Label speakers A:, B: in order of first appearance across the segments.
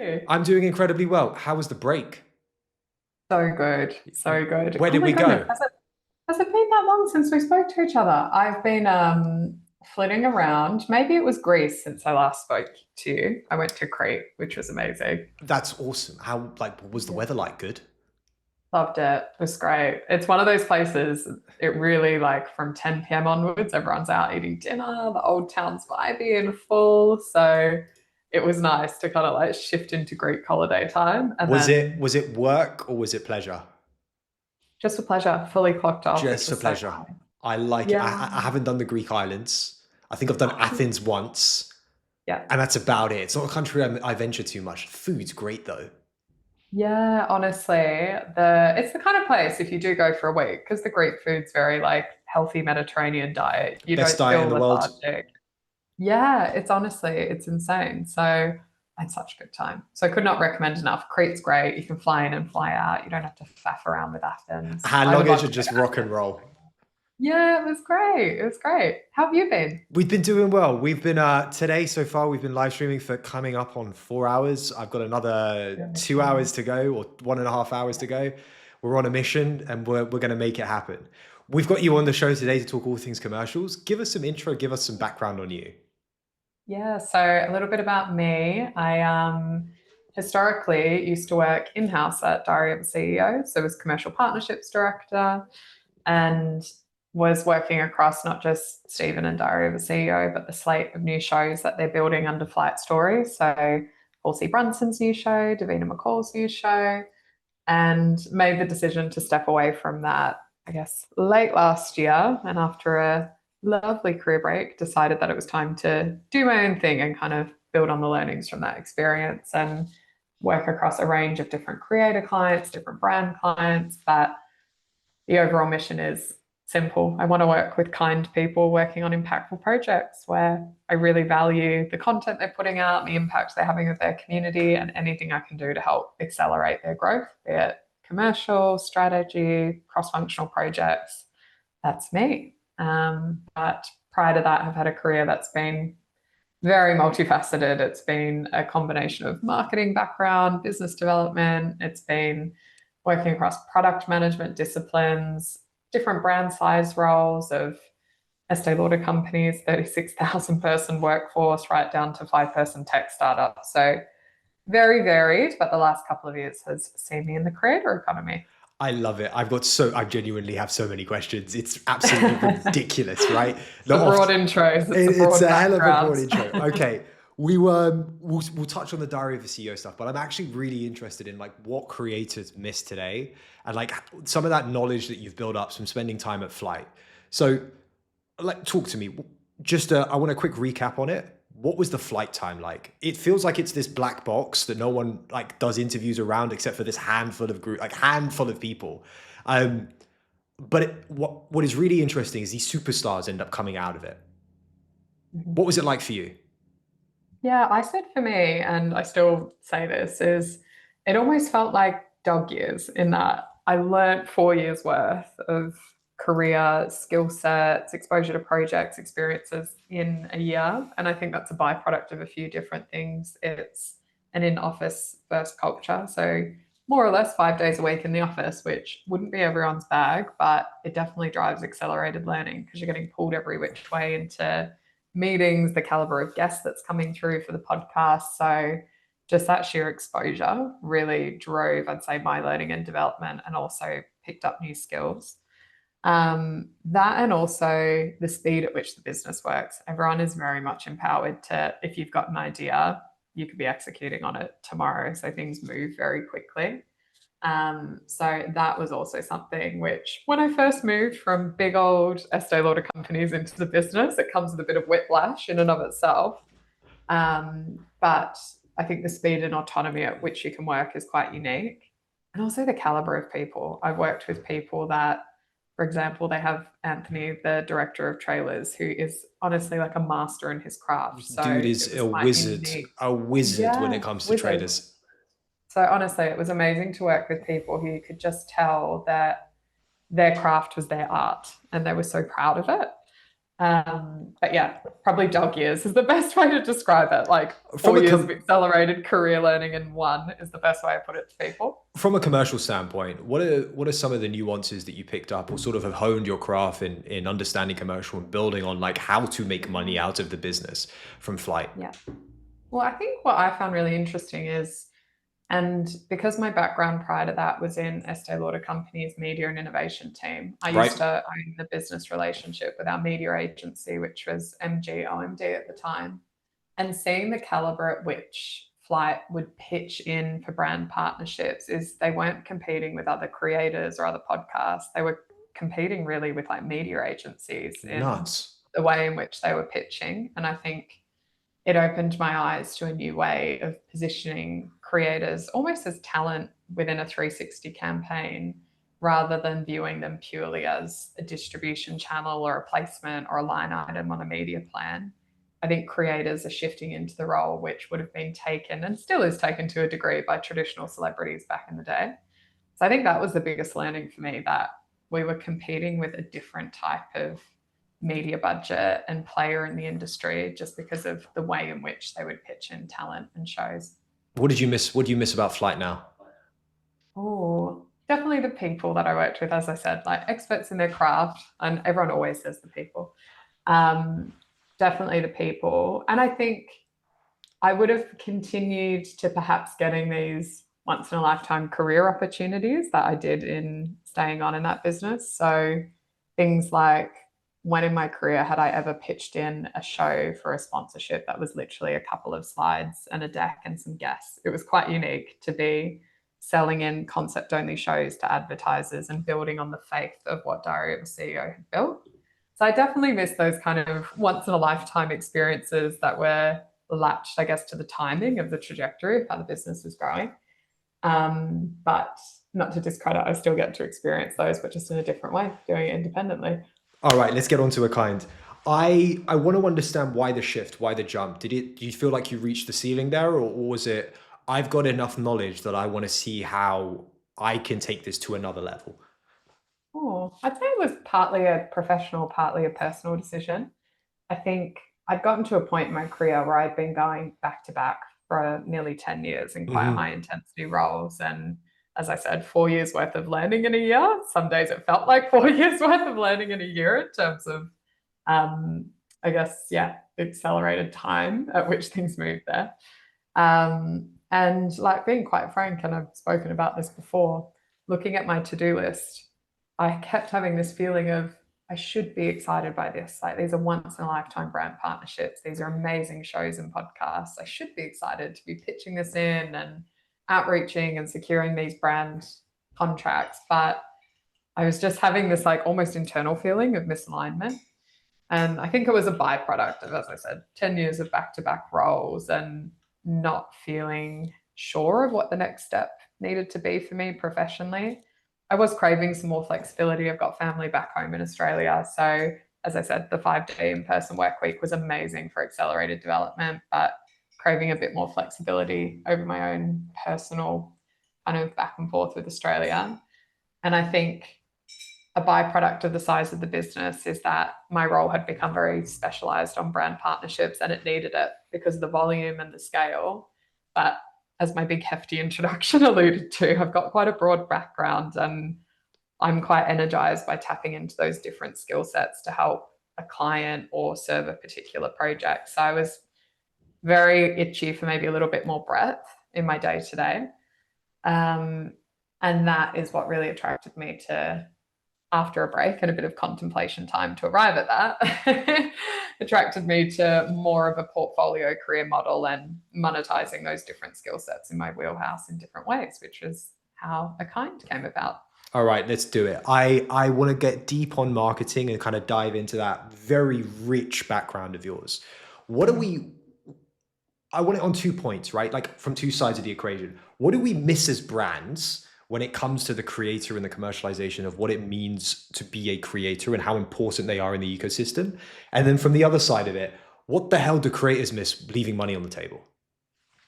A: you?
B: I'm doing incredibly well. How was the break?
A: So good, so good.
B: Where
A: Oh
B: did
A: my
B: we
A: goodness,
B: go?
A: has it been that long since we spoke to each other? I've been flitting around. Maybe it was Greece since I last spoke to you. I went to Crete, which was amazing.
B: That's awesome. How, like, what was the
A: Yeah.
B: weather like? Good?
A: Loved it. It was great. It's one of those places, it really like from 10 p.m. onwards, everyone's out eating dinner, the old town's vibey and full. So it was nice to kind of like shift into Greek holiday time and
B: Was it
A: then
B: was it work or was it pleasure?
A: just a pleasure, fully clocked off, which
B: Just for
A: was so
B: pleasure.
A: nice.
B: I like it.
A: Yeah.
B: I haven't done the Greek islands. I think I've done Athens once,
A: Yeah.
B: and that's about it. It's not a country I venture too much. Food's great though.
A: Yeah, honestly, it's the kind of place if you do go for a week, because the Greek food's very like healthy Mediterranean diet, you
B: Best
A: don't
B: diet in
A: feel
B: the world.
A: lethargic. Yeah, it's honestly, it's insane. So I had such a good time. So I could not recommend enough. Crete's great. You can fly in and fly out. You don't have to faff around with Athens.
B: Hand
A: I would
B: luggage
A: love
B: or
A: to go
B: just
A: to
B: rock and
A: Athens.
B: roll.
A: Yeah, it was great. It was great. How have you been?
B: We've been doing well. We've been today so far. We've been live streaming for coming up on 4 hours. I've got another
A: Yeah.
B: 2 hours to go, or 1.5 hours to go. We're on a mission, and we're going to make it happen. We've got you on the show today to talk all things commercials. Give us some intro. Give us some background on you.
A: Yeah, so a little bit about me. I historically used to work in-house at Diary of a CEO, so was commercial partnerships director and was working across not just Stephen and Diary of a CEO, but the slate of new shows that they're building under Flight Story. So Paul C. Brunson's new show, Davina McCall's new show, and made the decision to step away from that, I guess, late last year. And after a lovely career break, decided that it was time to do my own thing and kind of build on the learnings from that experience and work across a range of different creator clients, different brand clients. But the overall mission is simple. I want to work with kind people working on impactful projects where I really value the content they're putting out, the impact they're having with their community, and anything I can do to help accelerate their growth, be it commercial, strategy, cross functional projects. That's me. But prior to that, I've had a career that's been very multifaceted. It's been a combination of marketing background, business development. It's been working across product management disciplines, different brand size roles of Estee Lauder companies, 36,000 person workforce, right down to 5 person tech startup. So very varied, but the last couple of years has seen me in the creator economy.
B: I love it. I genuinely have so many questions. It's absolutely
A: It's
B: ridiculous, right?
A: the
B: Not
A: broad
B: often.
A: intros, it's the
B: It's
A: broad
B: a hell of a broad
A: backgrounds.
B: intro. Okay, we'll touch on the Diary of a CEO stuff, but I'm actually really interested in like what creators miss today, and like some of that knowledge that you've built up from spending time at Flight. So, like, talk to me. Just, I want a quick recap on it. What was the flight time like? It feels like it's this black box that no one like does interviews around except for this handful of people. Um, but what is really interesting is these superstars end up coming out of it. What was it like for you?
A: Yeah, I said for me, and I still say this, is it almost felt like dog years in that I learnt 4 years worth of career skill sets, exposure to projects, experiences in a year. And I think that's a byproduct of a few different things. It's an in-office first culture. So more or less 5 days a week in the office, which wouldn't be everyone's bag, but it definitely drives accelerated learning because you're getting pulled every which way into meetings, the caliber of guests that's coming through for the podcast. So just that sheer exposure really drove, I'd say, my learning and development and also picked up new skills. That and also the speed at which the business works. Everyone is very much empowered to, if you've got an idea, you could be executing on it tomorrow. So things move very quickly. So that was also something which, when I first moved from big old Estee Lauder companies into the business, it comes with a bit of whiplash in and of itself. But I think the speed and autonomy at which you can work is quite unique. And also the caliber of people. I've worked with people that, for example, they have Anthony, the director of trailers, who is honestly like a master in his craft. So
B: Dude
A: it
B: is
A: was quite unique.
B: a wizard when it
A: Yeah,
B: comes to
A: wizard.
B: traders.
A: So honestly, it was amazing to work with people who you could just tell that their craft was their art and they were so proud of it. But yeah, probably dog years is the best way to describe it. Like
B: From
A: 4 years of accelerated career learning in one is the best way I put it to people.
B: from a commercial standpoint, what are some of the nuances that you picked up or sort of have honed your craft in understanding commercial and building on like how to make money out of the business from flight?
A: Yeah. Well, I think what I found really interesting is, and because my background prior to that was in Estee Lauder Company's media and innovation team, I
B: Right?
A: used to own the business relationship with our media agency, which was MG at the time. And seeing the caliber at which Flight would pitch in for brand partnerships is they weren't competing with other creators or other podcasts. They were competing really with like media agencies in
B: Nuts.
A: the way in which they were pitching. And I think it opened my eyes to a new way of positioning creators almost as talent within a 360 campaign rather than viewing them purely as a distribution channel or a placement or a line item on a media plan. I think creators are shifting into the role which would have been taken and still is taken to a degree by traditional celebrities back in the day. So I think that was the biggest learning for me, that we were competing with a different type of media budget and player in the industry just because of the way in which they would pitch in talent and shows.
B: What did you miss? What do you miss about flight now?
A: Oh, definitely the people that I worked with, as I said, like experts in their craft, and everyone always says the people. Um, Definitely the people. And I think I would have continued to perhaps getting these once in a lifetime career opportunities that I did in staying on in that business. So things like, when in my career had I ever pitched in a show for a sponsorship that was literally a couple of slides and a deck and some guests? It was quite unique to be selling in concept only shows to advertisers and building on the faith of what Diary of a CEO had built. So I definitely miss those kind of once in a lifetime experiences that were latched, I guess, to the timing of the trajectory of how the business was growing. But not to discredit, I still get to experience those, but just in a different way, doing it independently.
B: All right, let's get on to Akind. I want to understand why the shift, why the jump. Do you feel like you reached the ceiling there, or was it I've got enough knowledge that I want to see how I can take this to another level?
A: Oh, I'd say it was partly a professional, partly a personal decision. I think I'd gotten to a point in my career where I'd been going back to back for nearly 10 years in quite high
B: Hmm.
A: intensity roles. And as I said, 4 years worth of learning in a year. Some days it felt like 4 years worth of learning in a year in terms of, I guess, yeah, accelerated time at which things move there. And like being quite frank, and I've spoken about this before, looking at my to do list, I kept having this feeling of I should be excited by this. Like these are once in a lifetime brand partnerships. These are amazing shows and podcasts. I should be excited to be pitching this in and outreaching and securing these brand contracts. But I was just having this like almost internal feeling of misalignment. And I think it was a byproduct of, as I said, 10 years of back to back roles and not feeling sure of what the next step needed to be for me professionally. I was craving some more flexibility. I've got family back home in Australia. So, as I said, the 5 day in person work week was amazing for accelerated development, but craving a bit more flexibility over my own personal kind of back and forth with Australia. And I think a byproduct of the size of the business is that my role had become very specialized on brand partnerships and it needed it because of the volume and the scale. But as my big hefty introduction alluded to, I've got quite a broad background and I'm quite energized by tapping into those different skill sets to help a client or serve a particular project. So I was very itchy for maybe a little bit more breadth in my day to day. And that is what really attracted me to, after a break and a bit of contemplation time to arrive at that, attracted me to more of a portfolio career model and monetizing those different skill sets in my wheelhouse in different ways, which is how Akind came about.
B: All right, let's do it. I want to get deep on marketing and kind of dive into that very rich background of yours. What do
A: Mm.
B: we I want it on 2 points, right? Like from two sides of the equation. What do we miss as brands when it comes to the creator and the commercialization of what it means to be a creator and how important they are in the ecosystem? And then from the other side of it, what the hell do creators miss leaving money on the table?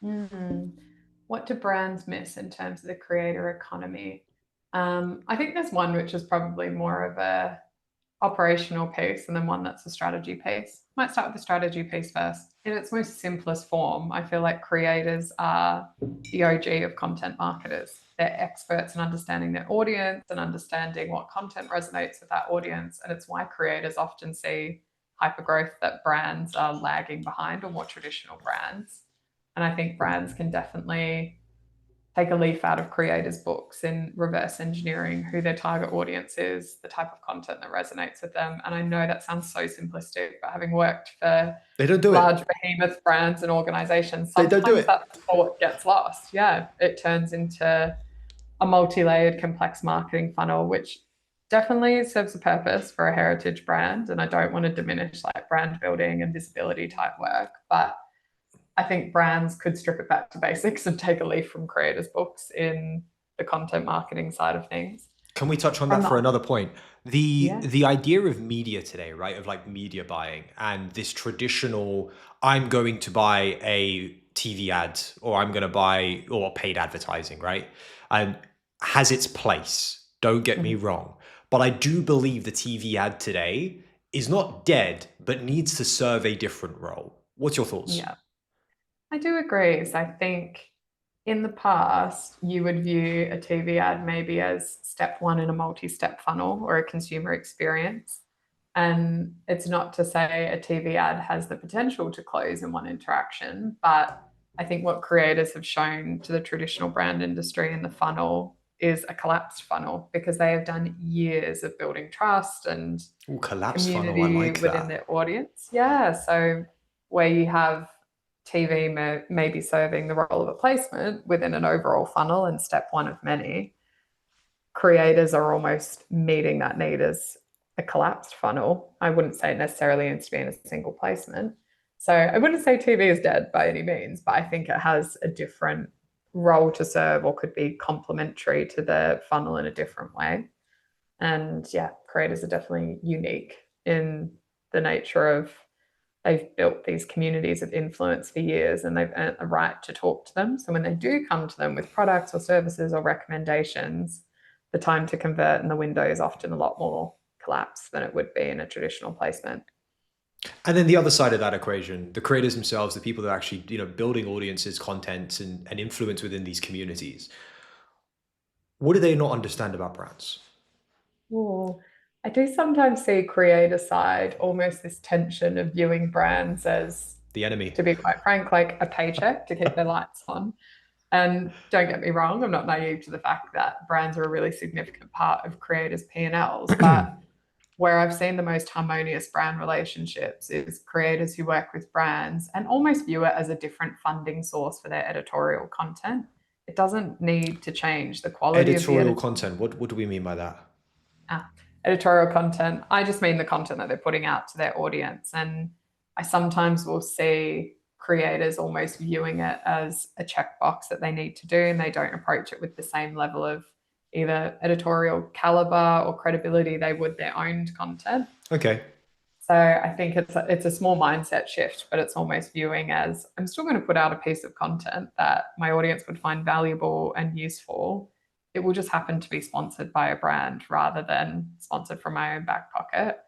A: Mm. What do brands miss in terms of the creator economy? I think there's one which is probably more of a operational piece and then one that's a strategy piece. Might start with the strategy piece first. In its most simplest form, I feel like creators are the OG of content marketers. They're experts in understanding their audience and understanding what content resonates with that audience. And it's why creators often see hypergrowth that brands are lagging behind, or more traditional brands. And I think brands can definitely take a leaf out of creators' books in reverse engineering who their target audience is, the type of content that resonates with them. And I know that sounds so simplistic, but having worked for
B: They don't do
A: large
B: it.
A: behemoth brands and organizations,
B: They don't do
A: sometimes
B: it.
A: that thought gets lost. Yeah, it turns into a multi-layered, complex marketing funnel, which definitely serves a purpose for a heritage brand. And I don't want to diminish like brand building and visibility type work, but I think brands could strip it back to basics and take a leaf from creators' books in the content marketing side of things.
B: Can we touch on
A: From
B: that for
A: the
B: another point? The
A: yeah,
B: the idea of media today, right? Of like media buying and this traditional, I'm going to buy a TV ad or I'm going to buy or paid advertising, right? Um, has its place. Don't get me
A: mhm,
B: wrong, but I do believe the TV ad today is not dead, but needs to serve a different role. What's your thoughts?
A: yeah, I do agree. So I think in the past, you would view a TV ad maybe as step one in a multi-step funnel or a consumer experience. And it's not to say a TV ad has the potential to close in one interaction, but I think what creators have shown to the traditional brand industry in the funnel is a collapsed funnel because they have done years of building trust and
B: Ooh, collapse funnel. I
A: community
B: like
A: within
B: that.
A: their audience. Yeah. So where you have TV maybe serving the role of a placement within an overall funnel and step one of many, creators are almost meeting that need as a collapsed funnel. I wouldn't say it necessarily needs to be in a single placement. So I wouldn't say TV is dead by any means, but I think it has a different role to serve or could be complementary to the funnel in a different way. And yeah, creators are definitely unique in the nature of they've built these communities of influence for years and they've earned the right to talk to them. So when they do come to them with products or services or recommendations, the time to convert and the window is often a lot more collapsed than it would be in a traditional placement.
B: And then the other side of that equation, the creators themselves, the people that are actually, building audiences, content, and influence within these communities. What do they not understand about brands?
A: Oh, I do sometimes see creator side almost this tension of viewing brands as,
B: The enemy.
A: to be quite frank, like a paycheck to keep their lights on. And don't get me wrong, I'm not naive to the fact that brands are a really significant part of creators' P&Ls, but where I've seen the most harmonious brand relationships is creators who work with brands and almost view it as a different funding source for their editorial content. It doesn't need to change the quality of the
B: Editorial content. What do we mean by that?
A: editorial content. I just mean the content that they're putting out to their audience. And I sometimes will see creators almost viewing it as a checkbox that they need to do, and they don't approach it with the same level of either editorial caliber or credibility they would their own content.
B: Okay.
A: So I think it's a small mindset shift, but it's almost viewing as I'm still going to put out a piece of content that my audience would find valuable and useful. It will just happen to be sponsored by a brand rather than sponsored from my own back pocket,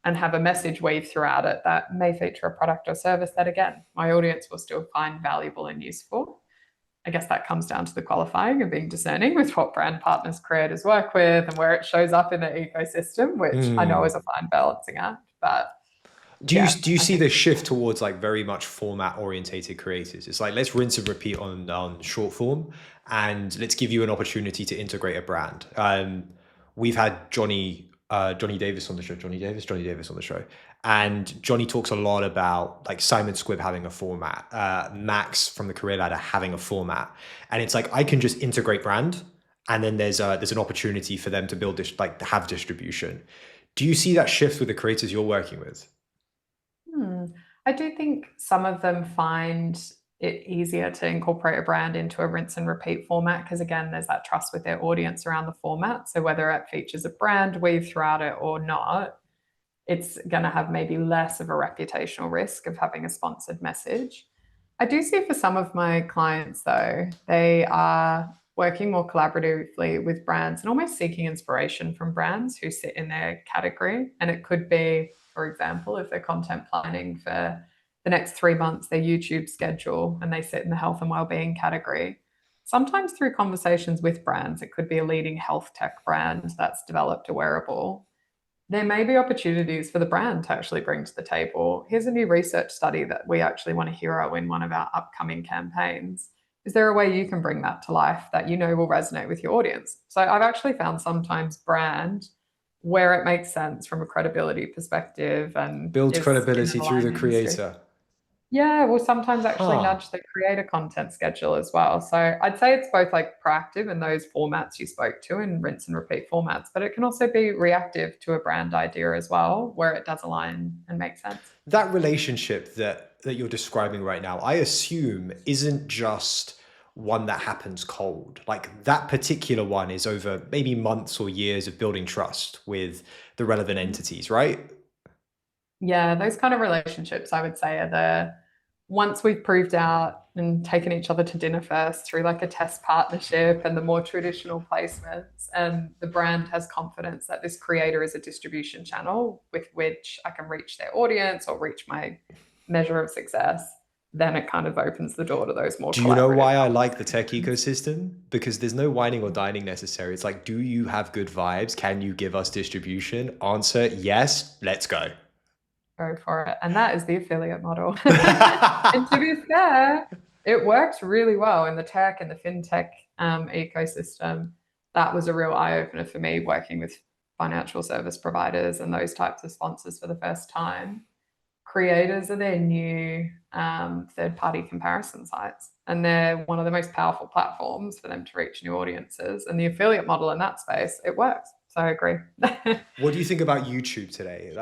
A: and have a message weave throughout it that may feature a product or service that, again, my audience will still find valuable and useful. I guess that comes down to the qualifying and being discerning with what brand partners creators work with and where it shows up in the ecosystem, which I know is a fine balancing act. But yeah,
B: Do you
A: I
B: see
A: think
B: this shift towards like very much format orientated creators? It's like let's rinse and repeat on short form, and let's give you an opportunity to integrate a brand. We've had Johnny Davis on the show, Johnny Davis on the show, and Johnny talks a lot about like Simon Squibb having a format, Max from the Career Ladder having a format, and it's like I can just integrate brand, and then there's an opportunity for them to build this like have distribution. Do you see that shift with the creators you're working with?
A: hmm, I do think some of them find it easier to incorporate a brand into a rinse and repeat format because, again, there's that trust with their audience around the format. So whether it features a brand weave throughout it or not, it's going to have maybe less of a reputational risk of having a sponsored message. I do see for some of my clients, though, they are working more collaboratively with brands and almost seeking inspiration from brands who sit in their category. And it could be, for example, if they're content planning for the next 3 months, their YouTube schedule, and they sit in the health and wellbeing category. Sometimes through conversations with brands, it could be a leading health tech brand that's developed a wearable. There may be opportunities for the brand to actually bring to the table. Here's a new research study that we actually want to hero in one of our upcoming campaigns. Is there a way you can bring that to life that you know will resonate with your audience? So I've actually found sometimes brand where it makes sense from a credibility perspective and
B: Builds
A: is in an
B: credibility through the
A: aligned industry.
B: creator.
A: Yeah, we'll sometimes actually
B: Huh.
A: nudge the creator content schedule as well. So I'd say it's both like proactive in those formats you spoke to and rinse and repeat formats, but it can also be reactive to a brand idea as well, where it does align and make sense.
B: That relationship that you're describing right now, I assume isn't just one that happens cold. Like that particular one is over maybe months or years of building trust with the relevant entities, right?
A: Yeah, those kind of relationships, I would say, are the once we've proved out and taken each other to dinner first through like a test partnership and the more traditional placements, and the brand has confidence that this creator is a distribution channel with which I can reach their audience or reach my measure of success, then it kind of opens the door to those more
B: Do you know
A: collaborative
B: why I like the tech
A: conversations.
B: ecosystem? Because there's no whining or dining necessary. It's like, do you have good vibes? Can you give us distribution? Answer, yes, let's go.
A: Go for it. And that is the affiliate model. And to be fair, it works really well in the tech and the fintech ecosystem. That was a real eye opener for me working with financial service providers and those types of sponsors for the first time. Creators are their new third party comparison sites, and they're one of the most powerful platforms for them to reach new audiences. And the affiliate model in that space, it works. So I agree.
B: What do you think about YouTube today?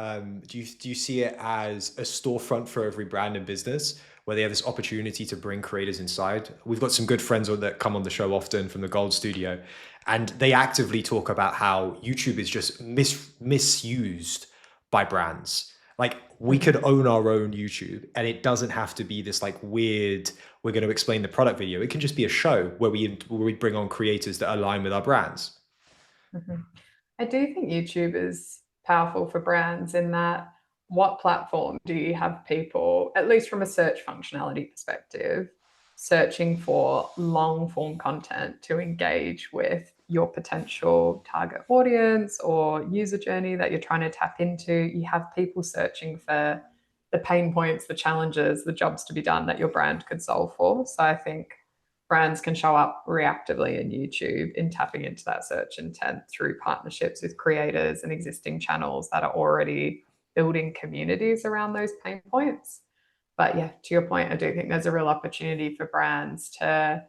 B: Do you see it as a storefront for every brand and business where they have this opportunity to bring creators inside? We've got some good friends that come on the show often from the Gold Studio, and they actively talk about how YouTube is just misused by brands. Like we could
A: Mhm.
B: own our own YouTube, and it doesn't have to be this like weird. We're going to explain the product video. It can just be a show where we bring on creators that align with our brands.
A: Mhm. I do think YouTube is powerful for brands in that what platform do you have people, at least from a search functionality perspective, searching for long form content to engage with your potential target audience or user journey that you're trying to tap into? You have people searching for the pain points, the challenges, the jobs to be done that your brand could solve for. So I think brands can show up reactively in YouTube in tapping into that search intent through partnerships with creators and existing channels that are already building communities around those pain points. But yeah, to your point, I do think there's a real opportunity for brands to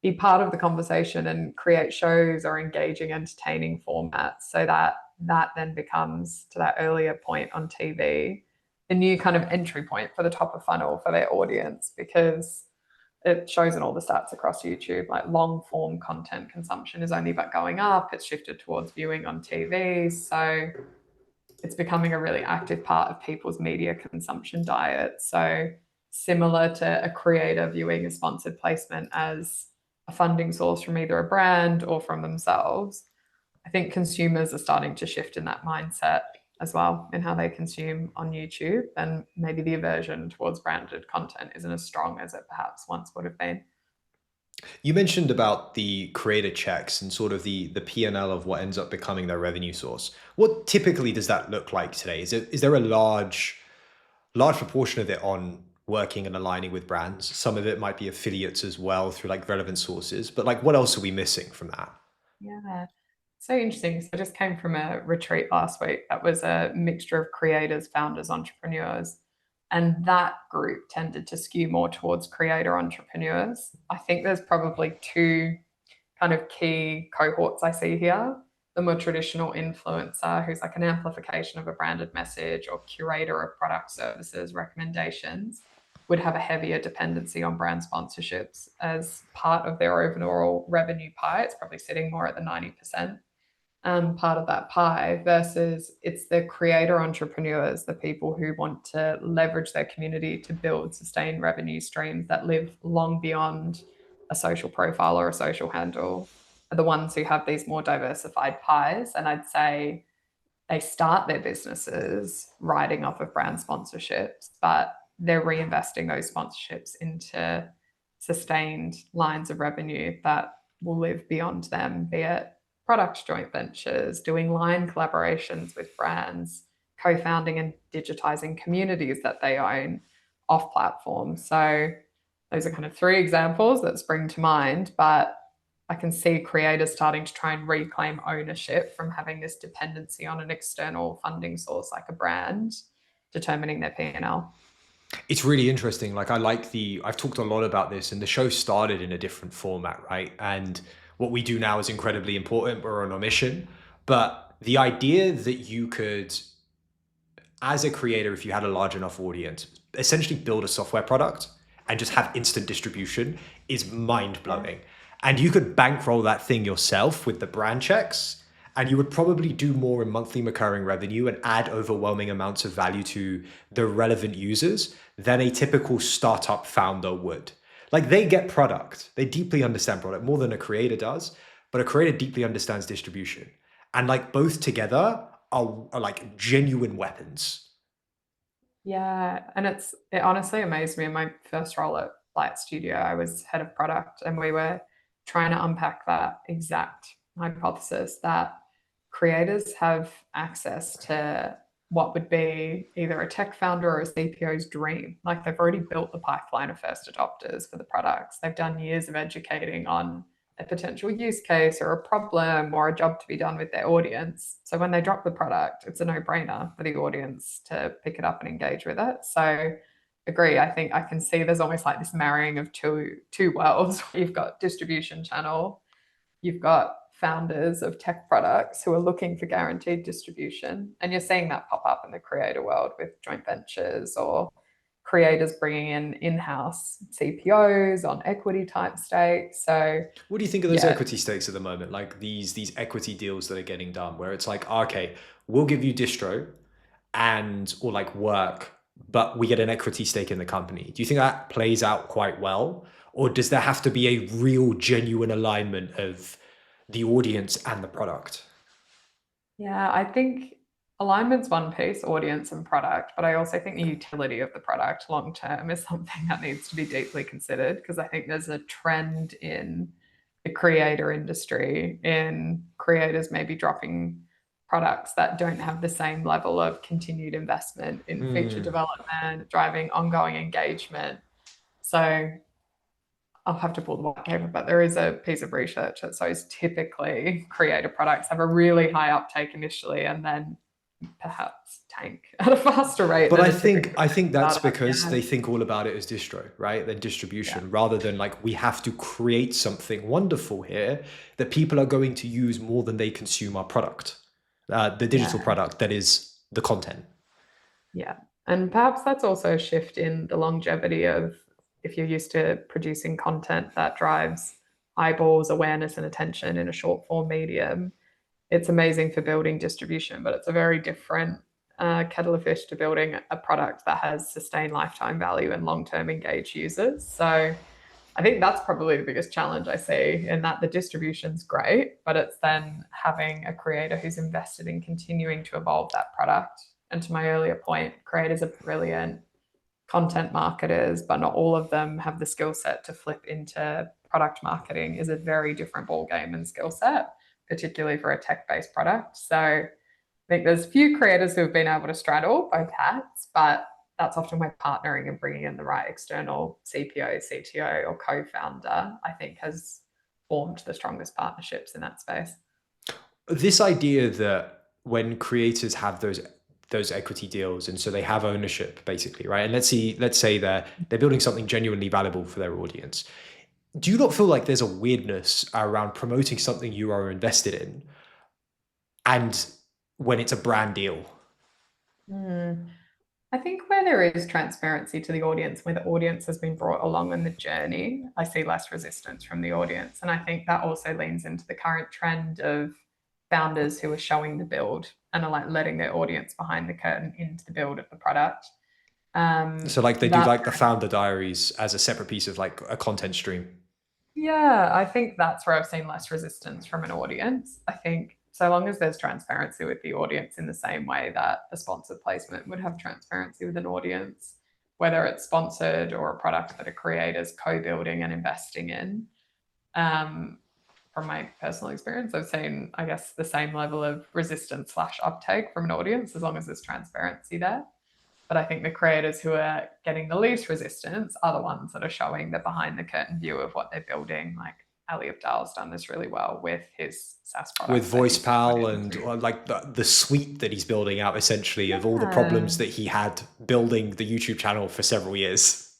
A: be part of the conversation and create shows or engaging, entertaining formats so that that then becomes, to that earlier point on TV, the new kind of entry point for the top of funnel for their audience, because it shows in all the stats across YouTube, like long form content consumption is only but going up. It's shifted towards viewing on TV. So it's becoming a really active part of people's media consumption diet. So similar to a creator viewing a sponsored placement as a funding source from either a brand or from themselves, I think consumers are starting to shift in that mindset as well in how they consume on YouTube. And maybe the aversion towards branded content isn't as strong as it perhaps once would have been.
B: You mentioned about the creator checks and sort of the P&L of what ends up becoming their revenue source. What typically does that look like today? Is there a large proportion of it on working and aligning with brands? Some of it might be affiliates as well through like relevant sources, but like what else are we missing from that?
A: Yeah. So interesting. So I just came from a retreat last week that was a mixture of creators, founders, entrepreneurs. And that group tended to skew more towards creator entrepreneurs. I think there's probably two kind of key cohorts I see here. The more traditional influencer, who's like an amplification of a branded message or curator of product services recommendations, would have a heavier dependency on brand sponsorships as part of their overall revenue pie. It's probably sitting more at the 90% part of that pie, versus it's the creator entrepreneurs, the people who want to leverage their community to build sustained revenue streams that live long beyond a social profile or a social handle are the ones who have these more diversified pies. And I'd say they start their businesses riding off of brand sponsorships, but they're reinvesting those sponsorships into sustained lines of revenue that will live beyond them, be it product joint ventures, doing line collaborations with brands, co-founding and digitizing communities that they own off platform. So those are kind of three examples that spring to mind, but I can see creators starting to try and reclaim ownership from having this dependency on an external funding source like a brand determining their P&L.
B: It's really interesting. Like I've talked a lot about this, and the show started in a different format, right? And what we do now is incredibly important. We're on a mission. But the idea that you could, as a creator, if you had a large enough audience, essentially build a software product and just have instant distribution is mind blowing. And you could bankroll that thing yourself with the brand checks, and you would probably do more in monthly recurring revenue and add overwhelming amounts of value to the relevant users than a typical startup founder would. Like, they get product, they deeply understand product more than a creator does, but a creator deeply understands distribution. And like both together are like genuine weapons.
A: Yeah, and it honestly amazed me in my first role at Light Studio. I was head of product, and we were trying to unpack that exact hypothesis that creators have access to what would be either a tech founder or a CPO's dream. Like, they've already built the pipeline of first adopters for the products. They've done years of educating on a potential use case or a problem or a job to be done with their audience. So when they drop the product, it's a no-brainer for the audience to pick it up and engage with it. So agree. I think I can see there's almost like this marrying of two worlds. You've got distribution channel, you've got founders of tech products who are looking for guaranteed distribution, and you're seeing that pop up in the creator world with joint ventures or creators bringing in-house CPOs on equity type stakes. So
B: What do you think of those
A: yeah,
B: equity stakes at the moment? Like these equity deals that are getting done, where it's like, okay, we'll give you distro and or like work, but we get an equity stake in the company. Do you think that plays out quite well, or does there have to be a real, genuine alignment of the audience and the product?
A: yeah, I think alignment's one piece, audience and product, but I also think the utility of the product long term is something that needs to be deeply considered, because I think there's a trend in the creator industry in creators maybe dropping products that don't have the same level of continued investment in feature
B: Hmm.
A: development, driving ongoing engagement. So I'll have to pull the white paper, but there is a piece of research that shows typically creator products have a really high uptake initially and then perhaps tank at a faster rate
B: But
A: than
B: I
A: a
B: think
A: typical
B: I think that's
A: startup.
B: because
A: Yeah.
B: they think all about it as distro, right? Then
A: Yeah.
B: distribution, rather than like we have to create something wonderful here that people are going to use more than they consume our product, the digital
A: Yeah.
B: product that is the content.
A: Yeah. And perhaps that's also a shift in the longevity of, if you're used to producing content that drives eyeballs, awareness, and attention in a short form medium, it's amazing for building distribution, but it's a very different kettle of fish to building a product that has sustained lifetime value and long term engaged users. So I think that's probably the biggest challenge I see, in that the distribution's great, but it's then having a creator who's invested in continuing to evolve that product. And to my earlier point, creators are brilliant content marketers, but not all of them have the skill set to flip into product marketing. Is a very different ball game and skill set, particularly for a tech-based product. So I think there's few creators who have been able to straddle both hats, but that's often where partnering and bringing in the right external CPO, CTO, or co-founder, I think, has formed the strongest partnerships in that space.
B: This idea that when creators have those equity deals, and so they have ownership basically, right? And let's say they're building something genuinely valuable for their audience. Do you not feel like there's a weirdness around promoting something you are invested in and when it's a brand deal?
A: Hmm. I think where there is transparency to the audience, where the audience has been brought along on the journey, I see less resistance from the audience. And I think that also leans into the current trend of founders who are showing the build and are like letting their audience behind the curtain into the build of the product.
B: So like they do
A: That
B: like the founder diaries as a separate piece of like a content stream.
A: Yeah, I think that's where I've seen less resistance from an audience. I think so long as there's transparency with the audience in the same way that a sponsored placement would have transparency with an audience, whether it's sponsored or a product that a creator's co-building and investing in. Um, from my personal experience, I've seen, I guess, the same level of resistance slash uptake from an audience as long as there's transparency there. But I think the creators who are getting the least resistance are the ones that are showing the behind the curtain view of what they're building. Like Ali Abdal's done this really well with his SaaS
B: With
A: products that he's put
B: VoicePal and
A: into.
B: like the suite that he's building out essentially of all the
A: Yeah.
B: problems that he had building the YouTube channel for several years.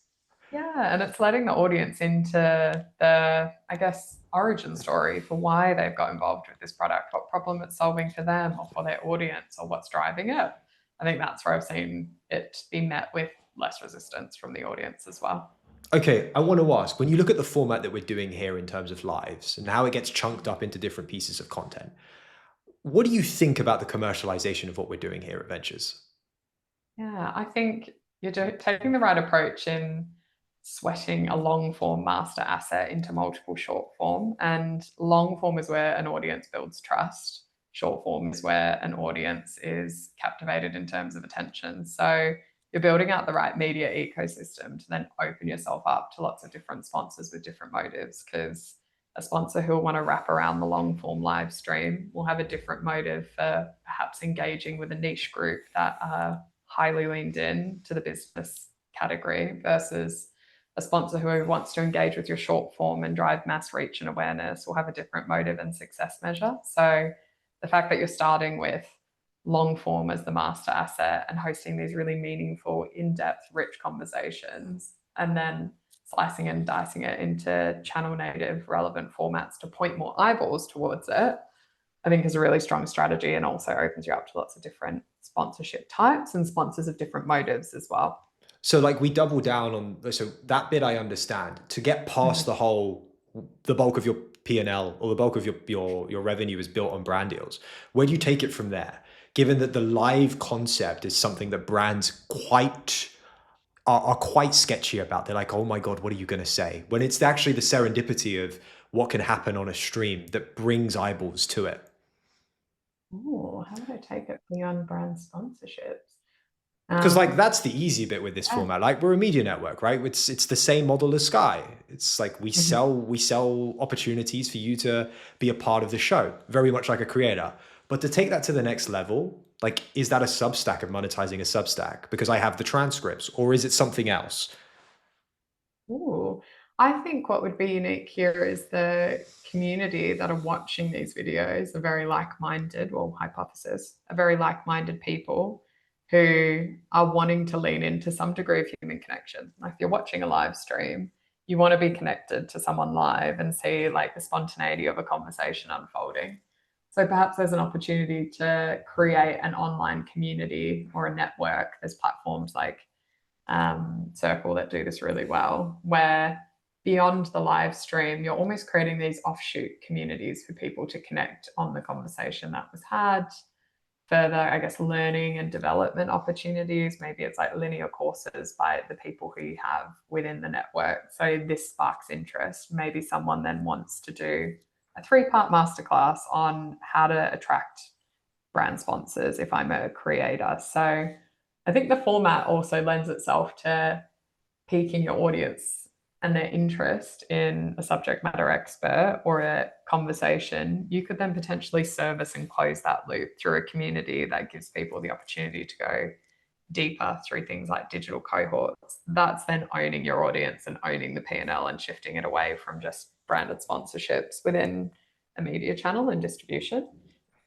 A: Yeah. And it's letting the audience into the, I guess, origin story for why they've got involved with this product, what problem it's solving for them or for their audience or what's driving it. I think that's where I've seen it be met with less resistance from the audience as well.
B: Okay, I want to ask, when you look at the format that we're doing here in terms of lives and how it gets chunked up into different pieces of content, what do you think about the commercialization of what we're doing here at Ventures?
A: Yeah, I think you're taking the right approach in sweating a long form master asset into multiple short form. And long form is where an audience builds trust. Short form is where an audience is captivated in terms of attention. So you're building out the right media ecosystem to then open yourself up to lots of different sponsors with different motives. Because a sponsor who will want to wrap around the long form live stream will have a different motive for perhaps engaging with a niche group that are highly leaned in to the business category versus a sponsor who wants to engage with your short form and drive mass reach and awareness will have a different motive and success measure. So the fact that you're starting with long form as the master asset and hosting these really meaningful, in-depth, rich conversations, and then slicing and dicing it into channel native relevant formats to point more eyeballs towards it, I think is a really strong strategy and also opens you up to lots of different sponsorship types and sponsors of different motives as well.
B: So like we double down on, so that bit I understand. To get past the whole, the bulk of your P&L or the bulk of your revenue is built on brand deals. Where do you take it from there? Given that the live concept is something that brands are quite sketchy about. They're like, oh my God, what are you going to say? When it's actually the serendipity of what can happen on a stream that brings eyeballs to it.
A: Oh, how would I take it beyond brand sponsorships?
B: Because like that's the easy bit with this
A: Yeah.
B: format. Like we're a media network, right? It's the same model as Sky. It's like we sell opportunities for you to be a part of the show, very much like a creator. But to take that to the next level, like is that a Substack of monetizing a Substack because I have the transcripts, or is it something else?
A: Ooh, I think what would be unique here is the community that are watching these videos are very like-minded, well, hypothesis, are very like-minded people who are wanting to lean into some degree of human connection. Like if you're watching a live stream, you want to be connected to someone live and see like the spontaneity of a conversation unfolding. So perhaps there's an opportunity to create an online community or a network. There's platforms like Circle that do this really well, where beyond the live stream, you're almost creating these offshoot communities for people to connect on the conversation that was had. Further, I guess, learning and development opportunities. Maybe it's like linear courses by the people who you have within the network. So this sparks interest. Maybe someone then wants to do a 3-part masterclass on how to attract brand sponsors if I'm a creator. So I think the format also lends itself to piquing your audience and their interest in a subject matter expert or a conversation. You could then potentially service and close that loop through a community that gives people the opportunity to go deeper through things like digital cohorts. That's then owning your audience and owning the P&L and shifting it away from just branded sponsorships within a media channel and distribution.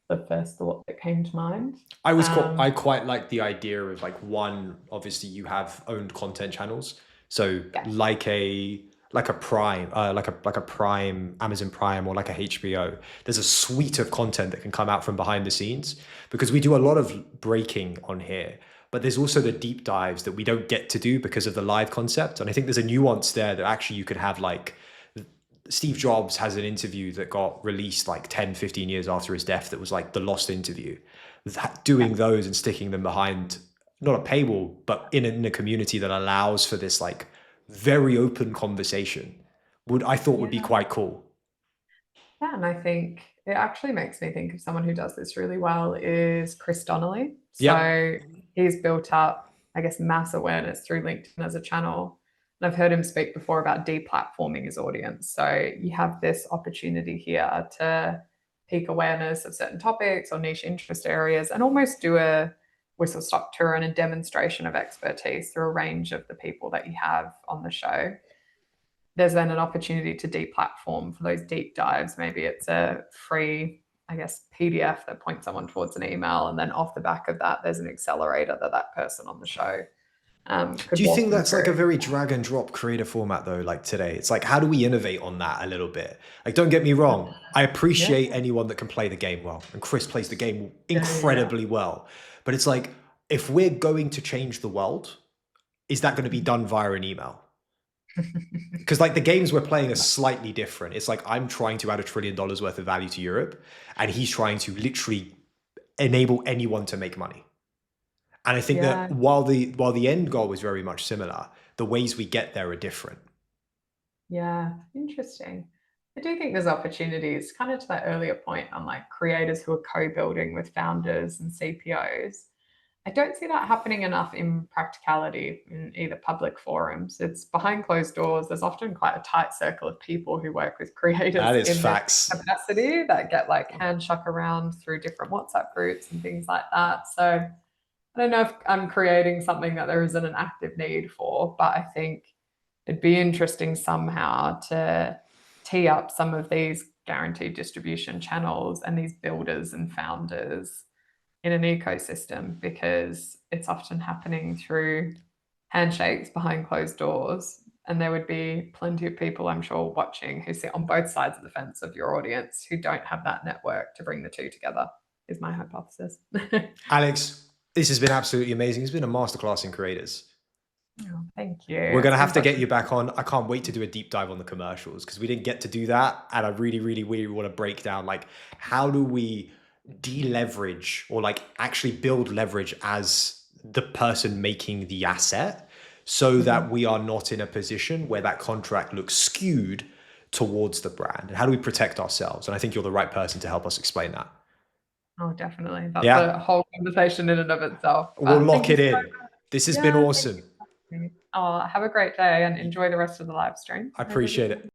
A: The first thought that came to mind.
B: I quite like the idea of like one, obviously you have owned content channels. So
A: Yeah.
B: like a Prime, like a Prime, Amazon Prime or like a HBO. There's a suite of content that can come out from behind the scenes because we do a lot of breaking on here. But there's also the deep dives that we don't get to do because of the live concept. And I think there's a nuance there that actually you could have like Steve Jobs has an interview that got released like 10, 15 years after his death that was like the lost interview. Doing those and sticking them behind not a paywall, but in a community that allows for this like very open conversation I thought would be
A: Yeah.
B: quite cool.
A: Yeah, and I think it actually makes me think of someone who does this really well is Chris Donnelly.
B: Yep.
A: So he's built up, I guess, mass awareness through LinkedIn as a channel. And I've heard him speak before about deplatforming his audience. So you have this opportunity here to peak awareness of certain topics or niche interest areas and almost do a whistle stop tour and a demonstration of expertise through a range of the people that you have on the show. There's then an opportunity to deplatform for those deep dives. Maybe it's a free, I guess, PDF that points someone towards an email, and then off the back of that, there's an accelerator that that person on the show could
B: Do you
A: walk
B: think
A: them
B: that's like a
A: through.
B: very drag and drop creator format though, like today? It's like, how do we innovate on that a little bit? Like, don't get me wrong. I
A: Yeah,
B: appreciate anyone that can play the game well. And Chris plays the game
A: yeah,
B: incredibly well. But it's like, if we're going to change the world, is that going to be done via an email? Because like the games we're playing are slightly different. It's like I'm trying to add $1 trillion worth of value to Europe, and he's trying to literally enable anyone to make money. And I think
A: yeah,
B: that while the end goal is very much similar, the ways we get there are different.
A: yeah. Interesting. I do think there's opportunities, kind of to that earlier point on like creators who are co-building with founders and CPOs. I don't see that happening enough in practicality in either public forums. It's behind closed doors. There's often quite a tight circle of people who work with
B: That
A: creators
B: is
A: in this
B: facts.
A: capacity that get like handshook around through different WhatsApp groups and things like that. So I don't know if I'm creating something that there isn't an active need for, but I think it'd be interesting somehow to tee up some of these guaranteed distribution channels and these builders and founders in an ecosystem because it's often happening through handshakes behind closed doors. And there would be plenty of people, I'm sure, watching who sit on both sides of the fence of your audience who don't have that network to bring the two together, is my hypothesis.
B: Alex, this has been absolutely amazing. It's been a masterclass in creators.
A: Oh, thank you.
B: We're going to
A: It's been
B: have to
A: such
B: get you back on. I can't wait to do a deep dive on the commercials because we didn't get to do that. And I really, really, really want to break down like how do we deleverage or like actually build leverage as the person making the asset so that we are not in a position where that contract looks skewed towards the brand. And how do we protect ourselves? And I think you're the right person to help us explain that.
A: Oh, definitely. That's a
B: Yeah,
A: whole conversation in and of itself.
B: we'll
A: But thank
B: lock
A: you
B: it
A: so
B: in.
A: much.
B: This has been
A: Yeah, thank
B: awesome.
A: you. Oh, have a great day and enjoy the rest of the live stream.
B: I
A: I really
B: appreciate it.